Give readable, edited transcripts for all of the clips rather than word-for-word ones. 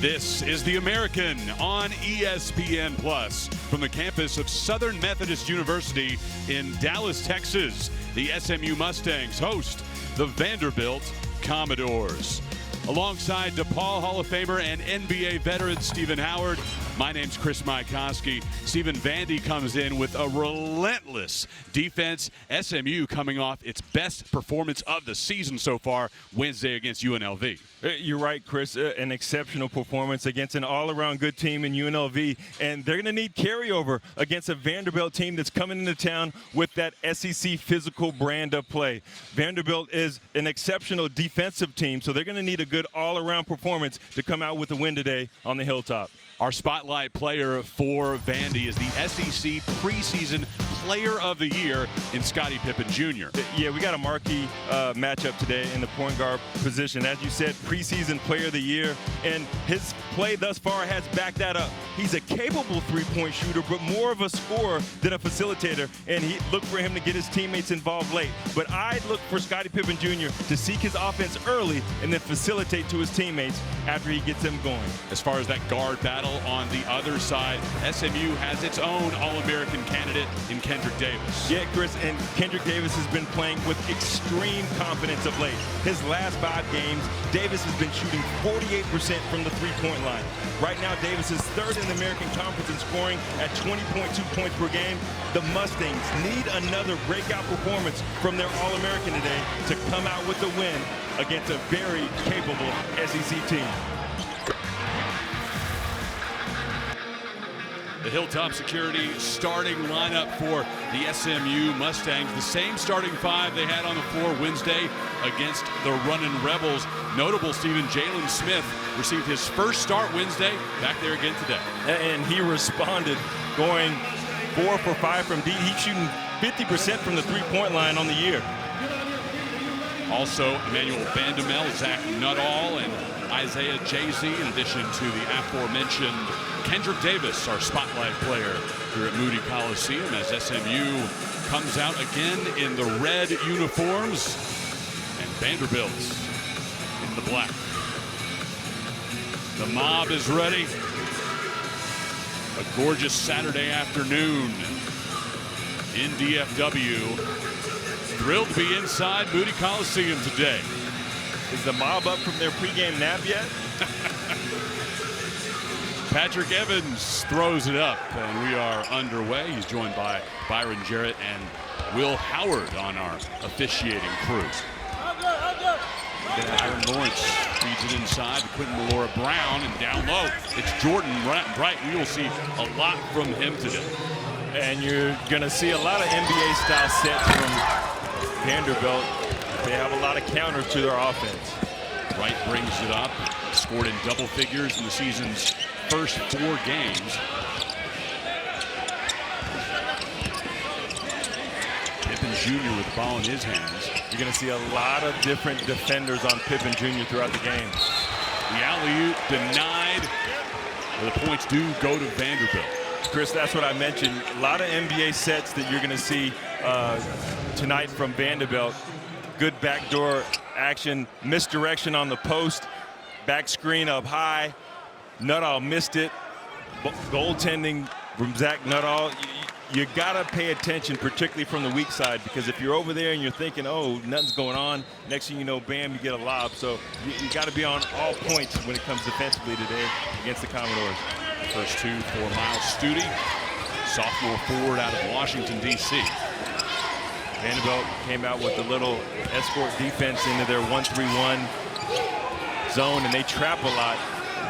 This is The American on ESPN Plus from the campus of Southern Methodist University in Dallas, Texas. The SMU Mustangs host the Vanderbilt Commodores. Alongside DePaul Hall of Famer and NBA veteran Stephen Howard, my name's Chris Mycoskie. Stephen Vandy comes in with a relentless defense. SMU coming off its best performance of the season so far Wednesday against UNLV. You're right, Chris. An exceptional performance against an all-around good team in UNLV, and they're going to need carryover against a Vanderbilt team that's coming into town with that SEC physical brand of play. Vanderbilt is an exceptional defensive team, so they're going to need a good all-around performance to come out with a win today on the Hilltop. Our spotlight player for Vandy is the SEC preseason player of the year in Scottie Pippen Jr. Yeah, we got a marquee matchup today in the point guard position. As you said, preseason player of the year, and his play thus far has backed that up. He's a capable three-point shooter, but more of a scorer than a facilitator, and he looked for him to get his teammates involved late. But I'd look for Scottie Pippen Jr. to seek his offense early and then facilitate to his teammates after he gets them going. As far as that guard battle on the other side, SMU has its own All-American candidate in Kendrick Davis. Yeah, Chris, and Kendrick Davis has been playing with extreme confidence of late. His last 5 games, Davis has been shooting 48% from the three-point line. Right now, Davis is third in the American Conference in scoring at 20.2 points per game. The Mustangs need another breakout performance from their All-American today to come out with a win against a very capable SEC team. The Hilltop Security starting lineup for the SMU Mustangs. The same starting 5 they had on the floor Wednesday against the Runnin' Rebels. Notable, Stephen, Jalen Smith received his first start Wednesday, back there again today. And he responded, going 4 for 5 from deep. He's shooting 50% from the three-point line on the year. Also, Emmanuel Vanderbilt, Zach Nuttall, and Isaiah Jay-Z, in addition to the aforementioned Kendrick Davis, our spotlight player here at Moody Coliseum, as SMU comes out again in the red uniforms and Vanderbilt in the black. The mob is ready. A gorgeous Saturday afternoon in DFW. Thrilled to be inside Moody Coliseum today. Is the mob up from their pregame nap yet? Patrick Evans throws it up, and we are underway. He's joined by Byron Jarrett and Will Howard on our officiating crew. Byron Lawrence feeds it inside to Quentin Melora Brown, and down low, it's Jordan Bright. We will see a lot from him today. And you're going to see a lot of NBA-style sets from Vanderbilt. They have a lot of counters to their offense. Wright brings it up, scored in double figures in the season's first 4 games. Pippen Jr. with the ball in his hands. You're going to see a lot of different defenders on Pippen Jr. throughout the game. The alley-oop denied. The points do go to Vanderbilt. Chris, that's what I mentioned. A lot of NBA sets that you're going to see tonight from Vanderbilt. Good backdoor action, misdirection on the post, back screen up high. Nuttall missed it. Goaltending from Zach Nuttall. You got to pay attention, particularly from the weak side, because if you're over there and you're thinking, oh, nothing's going on, next thing you know, bam, you get a lob. So you got to be on all points when it comes defensively today against the Commodores. First 2 for Miles Studi, sophomore forward out of Washington, D.C. Vanderbilt came out with a little escort defense into their 1-3-1 zone, and they trap a lot.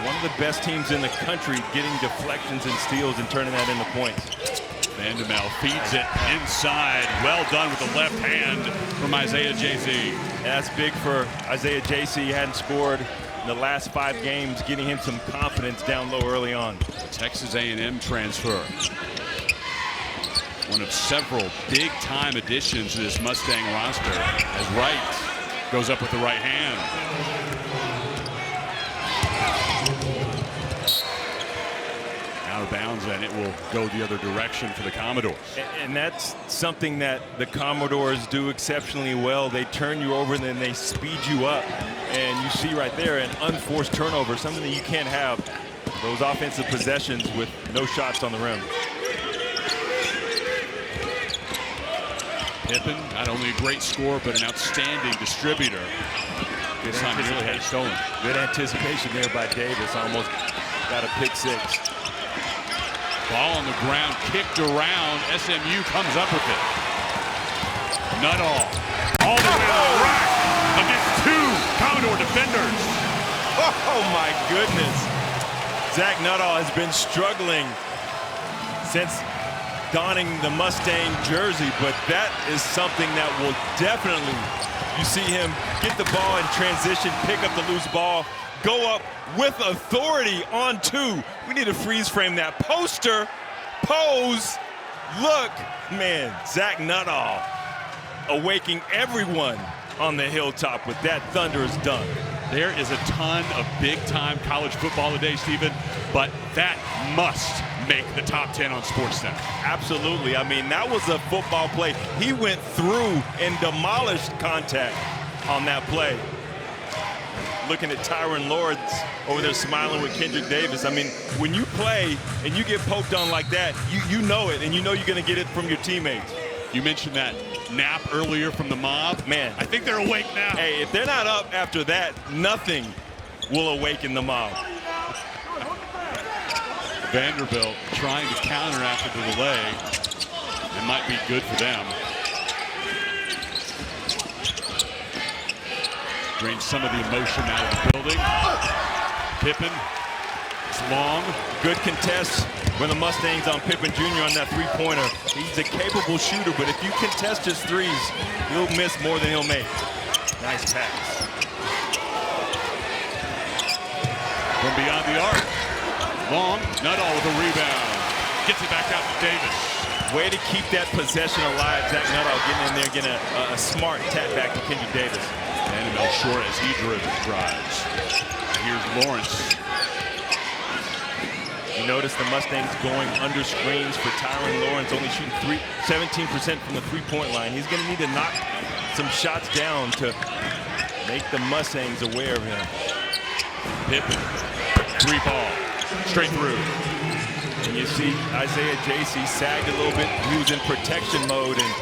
One of the best teams in the country getting deflections and steals and turning that into points. Vanderbilt feeds it inside. Well done with the left hand from Isaiah Jay-Z. And that's big for Isaiah Jay-Z. He hadn't scored in the last 5 games, getting him some confidence down low early on. Texas A&M transfer. One of several big-time additions to this Mustang roster as Wright goes up with the right hand. Out of bounds inbounds, and it will go the other direction for the Commodores. And that's something that the Commodores do exceptionally well. They turn you over and then they speed you up. And you see right there an unforced turnover, something that you can't have. Those offensive possessions with no shots on the rim. Pippen, not only a great scorer, but an outstanding distributor. Good This time he really had it stolen. Good anticipation there by Davis. Almost got a pick six. Ball on the ground, kicked around. SMU comes up with it. Nuttall, all the way to the rack against two Commodore defenders. Oh my goodness. Zach Nuttall has been struggling since donning the Mustang jersey, but that is something that will definitely, you see him get the ball in transition, pick up the loose ball, go up with authority on two. We need to freeze frame that. Poster, pose, look. Man, Zach Nuttall awaking everyone on the hilltop with that thunderous dunk. There is a ton of big-time college football today, Stephen, but that must make the top 10 on SportsCenter. Absolutely. I mean, that was a football play. He went through and demolished contact on that play. Looking at Tyron Lawrence over there smiling with Kendrick Davis. I mean, when you play and you get poked on like that, you know it, and you know you're going to get it from your teammates. You mentioned that nap earlier from the mob. Man, I think they're awake now. Hey, if they're not up after that, nothing will awaken the mob. Vanderbilt trying to counter after the delay. It might be good for them. Drains some of the emotion out of the building. Pippen, it's long. Good contest when the Mustangs on Pippen Jr. on that three-pointer. He's a capable shooter, but if you contest his threes, he'll miss more than he'll make. Nice pass. From beyond the arc. Long, Nuttall with a rebound. Gets it back out to Davis. Way to keep that possession alive. Zach Nuttall getting in there, getting a smart tap back to Kendrick Davis. Vanderbilt short as he drives. Here's Lawrence. You notice the Mustangs going under screens for Tyron Lawrence, only shooting 17% from the three-point line. He's going to need to knock some shots down to make the Mustangs aware of him. Pippen, three ball, straight through. And you see Isaiah J.C. sagged a little bit. He was in protection mode, and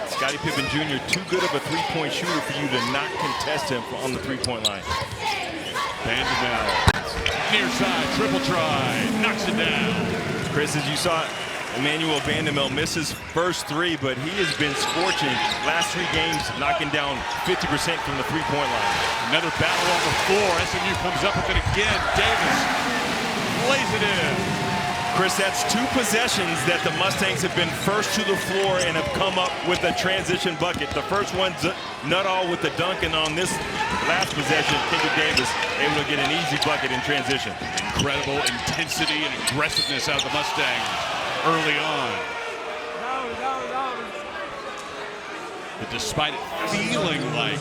Scottie Pippen Jr., too good of a three-point shooter for you to not contest him on the three-point line. Vanderbilt, near side, triple try, knocks it down. Chris, as you saw, Emmanuel Vanderbilt miss his first three, but he has been scorching last 3 games, knocking down 50% from the three-point line. Another battle on the floor. SMU comes up with it again. Davis lays it in. Chris, that's 2 possessions that the Mustangs have been first to the floor and have come up with a transition bucket. The first one's Nuttall with the dunk, and on this last possession, Kendrick Davis able to get an easy bucket in transition. Incredible intensity and aggressiveness out of the Mustangs early on. But despite it feeling like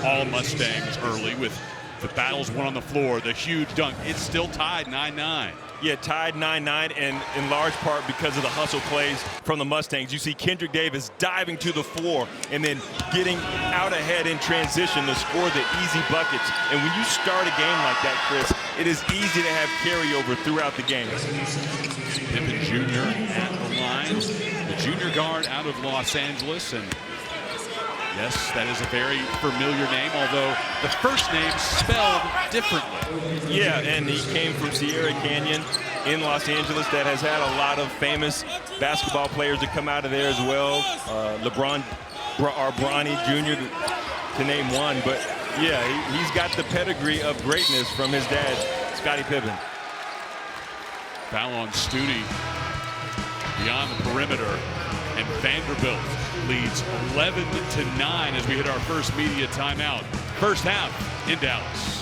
all Mustangs early with the battles won on the floor, the huge dunk, it's still tied 9-9. Yeah, tied 9-9, and in large part because of the hustle plays from the Mustangs. You see Kendrick Davis diving to the floor and then getting out ahead in transition to score the easy buckets. And when you start a game like that, Chris, it is easy to have carryover throughout the game. Pippen Jr. at the line, the junior guard out of Los Angeles, and yes, that is a very familiar name, although the first name spelled differently. Yeah, and he came from Sierra Canyon in Los Angeles that has had a lot of famous basketball players that come out of there as well. LeBron Bronny Jr. to name one. But yeah, he's got the pedigree of greatness from his dad, Scottie Pippen. Foul on Studi beyond the perimeter, and Vanderbilt leads 11-9 as we hit our first media timeout. First half in Dallas.